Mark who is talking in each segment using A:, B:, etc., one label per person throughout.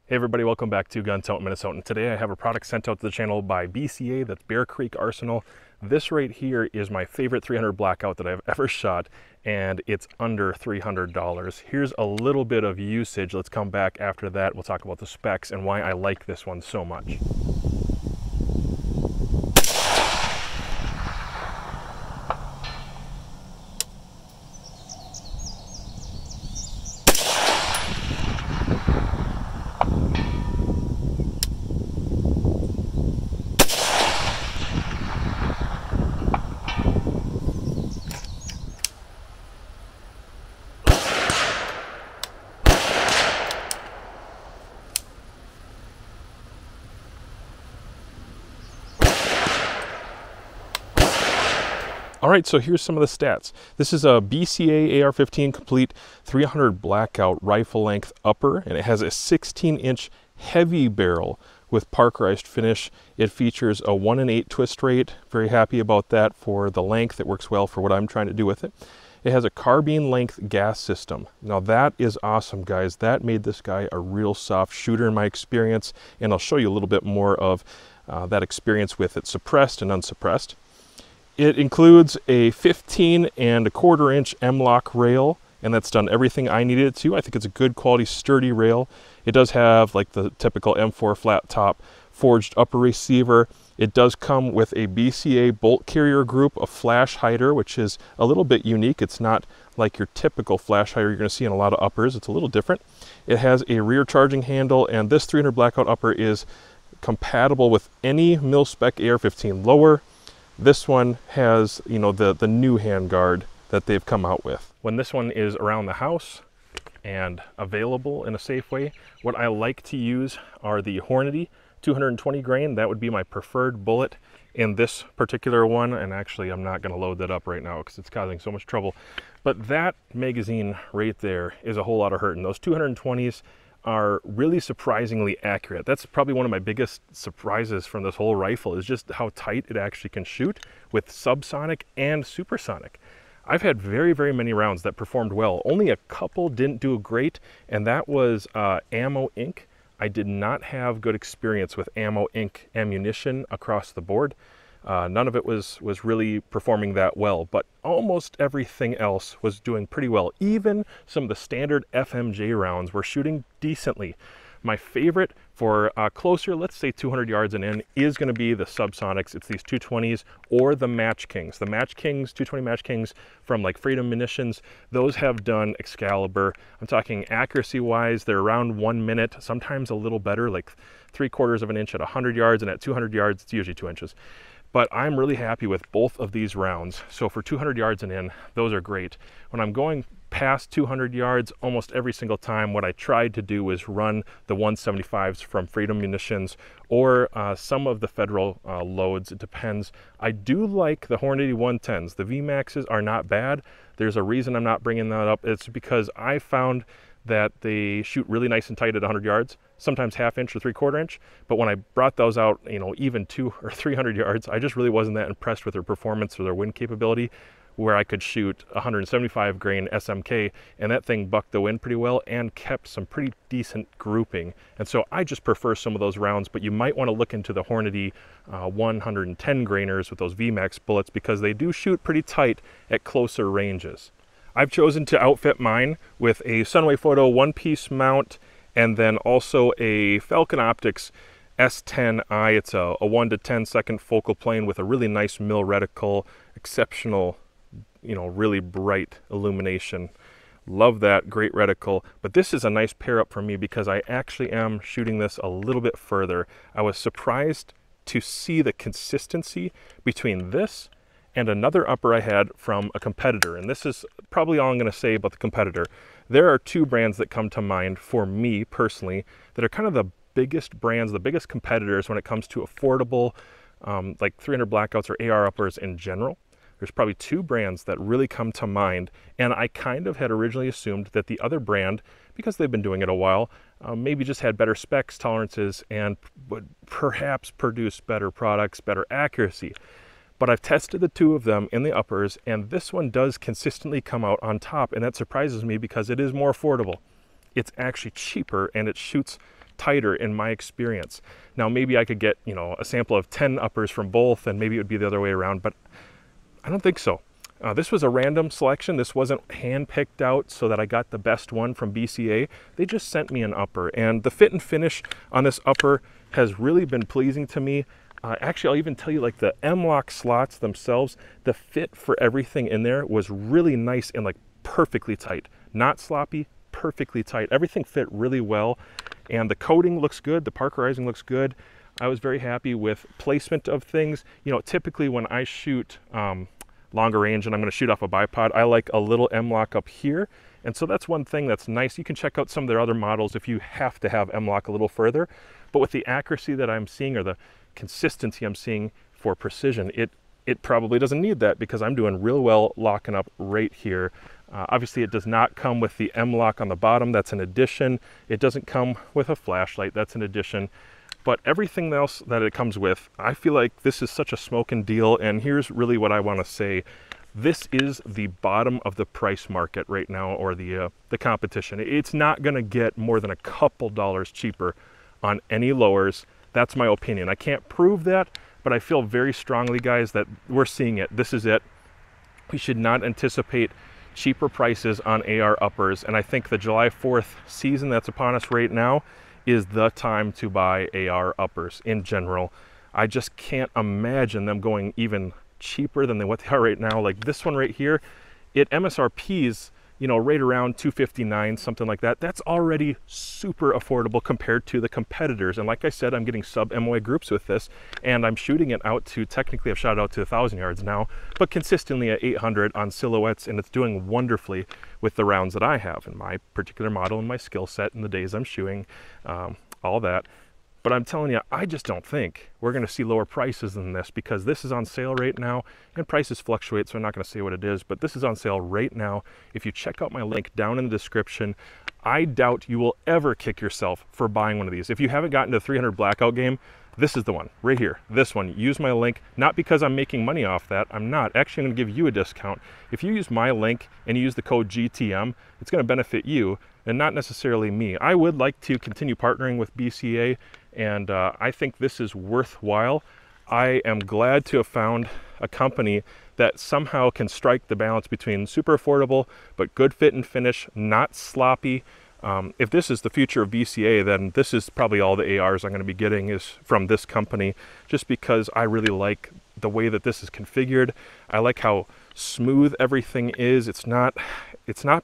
A: Hey everybody, welcome back to Gun Tote Minnesota. Today I have a product sent out to the channel by BCA, that's Bear Creek Arsenal. This right here is my favorite 300 blackout that I've ever shot, and it's under $300. Here's a little bit of usage. Let's come back after that. We'll talk about the specs and why I like this one so much. All right, so here's some of the stats. This is a BCA AR-15 complete 300 blackout rifle length upper, and it has a 16-inch heavy barrel with parkerized finish. It features a 1-in-8 twist rate. Very happy about that for the length. It works well for what I'm trying to do with it. It has a carbine length gas system. Now that is awesome, guys. That made this guy a real soft shooter in my experience, and I'll show you a little bit more of that experience with it suppressed and unsuppressed. It includes a 15.25-inch M-LOK rail, and that's done everything I needed it to. I think it's a good quality, sturdy rail. It does have like the typical M4 flat top forged upper receiver. It does come with a BCA bolt carrier group, a flash hider, which is a little bit unique. It's not like your typical flash hider you're going to see in a lot of uppers. It's a little different. It has a rear charging handle, and this 300 blackout upper is compatible with any mil-spec AR-15 lower. This one has, you know, the new handguard that they've come out with. When this one is around the house and available in a safe way, what I like to use are the Hornady 220 grain. That would be my preferred bullet in this particular one. And actually, I'm not going to load that up right now because it's causing so much trouble. But that magazine right there is a whole lot of hurt. And those 220s are really surprisingly accurate. That's probably one of my biggest surprises from this whole rifle, is just how tight it actually can shoot with subsonic and supersonic. I've had very, very many rounds that performed well. Only a couple didn't do great, and that was ammo ink. I did not have good experience with ammo ink ammunition across the board. None of it was really performing that well, but almost everything else was doing pretty well. Even some of the standard FMJ rounds were shooting decently. My favorite for closer, let's say 200 yards and in, is going to be the subsonics. It's these 220s or the Match Kings. The Match Kings, 220 Match Kings from like Freedom Munitions, those have done Excalibur. I'm talking accuracy-wise, they're around 1 minute, sometimes a little better, like 3/4 of an inch at 100 yards, and at 200 yards, it's usually 2 inches. But I'm really happy with both of these rounds. So for 200 yards and in, those are great. When I'm going past 200 yards, almost every single time, what I tried to do is run the 175s from Freedom Munitions or some of the Federal loads. It depends. I do like the Hornady 110s. The VMAXs are not bad. There's a reason I'm not bringing that up. It's because I found that they shoot really nice and tight at 100 yards, sometimes 1/2 inch or 3/4 inch. But when I brought those out, you know, even 200 or 300 yards, I just really wasn't that impressed with their performance or their wind capability, where I could shoot 175 grain SMK, and that thing bucked the wind pretty well and kept some pretty decent grouping. And so I just prefer some of those rounds, but you might want to look into the Hornady 110 grainers with those VMAX bullets, because they do shoot pretty tight at closer ranges. I've chosen to outfit mine with a Sunway Photo one-piece mount, and then also a Falcon Optics S10i. It's a 1 to 10 second focal plane with a really nice mil reticle, exceptional, you know, really bright illumination. Love that, great reticle. But this is a nice pair up for me because I actually am shooting this a little bit further. I was surprised to see the consistency between this and another upper I had from a competitor. And this is probably all I'm going to say about the competitor. There are two brands that come to mind for me personally that are kind of the biggest brands, the biggest competitors when it comes to affordable, like 300 blackouts or AR uppers in general. There's probably two brands that really come to mind, and I kind of had originally assumed that the other brand, because they've been doing it a while, maybe just had better specs, tolerances, and would perhaps produce better products, better accuracy. But I've tested the two of them in the uppers, and this one does consistently come out on top, and that surprises me because it is more affordable. It's actually cheaper, and it shoots tighter in my experience. Now maybe I could get, you know, a sample of 10 uppers from both, and maybe it would be the other way around, but I don't think so. This was a random selection. This wasn't hand-picked out so that I got the best one from BCA. They just sent me an upper, and the fit and finish on this upper has really been pleasing to me. Actually, I'll even tell you, like, the M-LOK slots themselves, the fit for everything in there was really nice and like perfectly tight. Not sloppy, perfectly tight. Everything fit really well, and the coating looks good, the parkerizing looks good. I was very happy with placement of things. You know, typically when I shoot longer range and I'm going to shoot off a bipod, I like a little M-LOK up here, and so that's one thing that's nice. You can check out some of their other models if you have to have M-LOK a little further, but with the accuracy that I'm seeing, or the consistency I'm seeing for precision, it probably doesn't need that, because I'm doing real well locking up right here. Obviously it does not come with the M-LOK on the bottom, that's an addition. It doesn't come with a flashlight, that's an addition. But everything else that it comes with, I feel like this is such a smoking deal. And here's really what I want to say. This is the bottom of the price market right now, or the competition. It's not going to get more than a couple dollars cheaper on any lowers. That's my opinion. I can't prove that, but I feel very strongly, guys, that we're seeing it. This is it. We should not anticipate cheaper prices on AR uppers. And I think the July 4th season that's upon us right now is the time to buy AR uppers in general. I just can't imagine them going even cheaper than what they are right now. Like this one right here, it MSRP's, you know, right around $259, something like that. That's already super affordable compared to the competitors. And like I said, I'm getting sub MOA groups with this, and I'm shooting it out to, technically I've shot it out to 1,000 yards now, but consistently at 800 on silhouettes, and it's doing wonderfully with the rounds that I have in my particular model and my skill set and the days I'm shooting, all that. But I'm telling you, I just don't think we're going to see lower prices than this, because this is on sale right now, and prices fluctuate, so I'm not going to say what it is, but this is on sale right now. If you check out my link down in the description, I doubt you will ever kick yourself for buying one of these. If you haven't gotten to the 300 blackout game, this is the one right here. This one, use my link, not because I'm making money off that. I'm not. Actually, I'm going to give you a discount. If you use my link and you use the code GTM, it's going to benefit you and not necessarily me. I would like to continue partnering with BCA, and I think this is worthwhile. I am glad to have found a company that somehow can strike the balance between super affordable but good fit and finish, not sloppy. If this is the future of BCA, then this is probably all the ARs I'm going to be getting is from this company, just because I really like the way that this is configured. I like how smooth everything is. It's not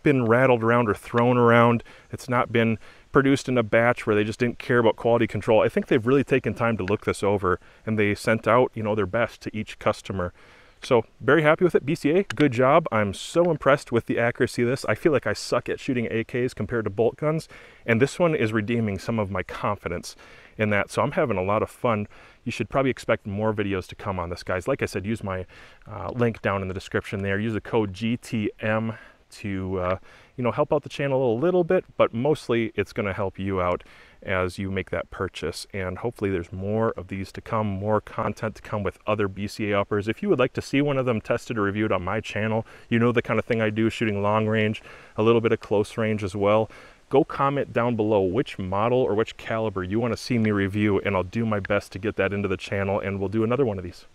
A: been rattled around or thrown around. It's not been produced in a batch where they just didn't care about quality control. I think they've really taken time to look this over, and they sent out, you know, their best to each customer. So very happy with it. BCA, good job. I'm so impressed with the accuracy of this. I feel like I suck at shooting AKs compared to bolt guns, and this one is redeeming some of my confidence in that. So I'm having a lot of fun. You should probably expect more videos to come on this, guys. Like I said, use my link down in the description there. Use the code GTM to you know, help out the channel a little bit, but mostly it's going to help you out as you make that purchase. And hopefully there's more of these to come, more content to come with other BCA uppers. If you would like to see one of them tested or reviewed on my channel, you know the kind of thing I do, shooting long range, a little bit of close range as well. Go comment down below which model or which caliber you want to see me review, and I'll do my best to get that into the channel, and we'll do another one of these.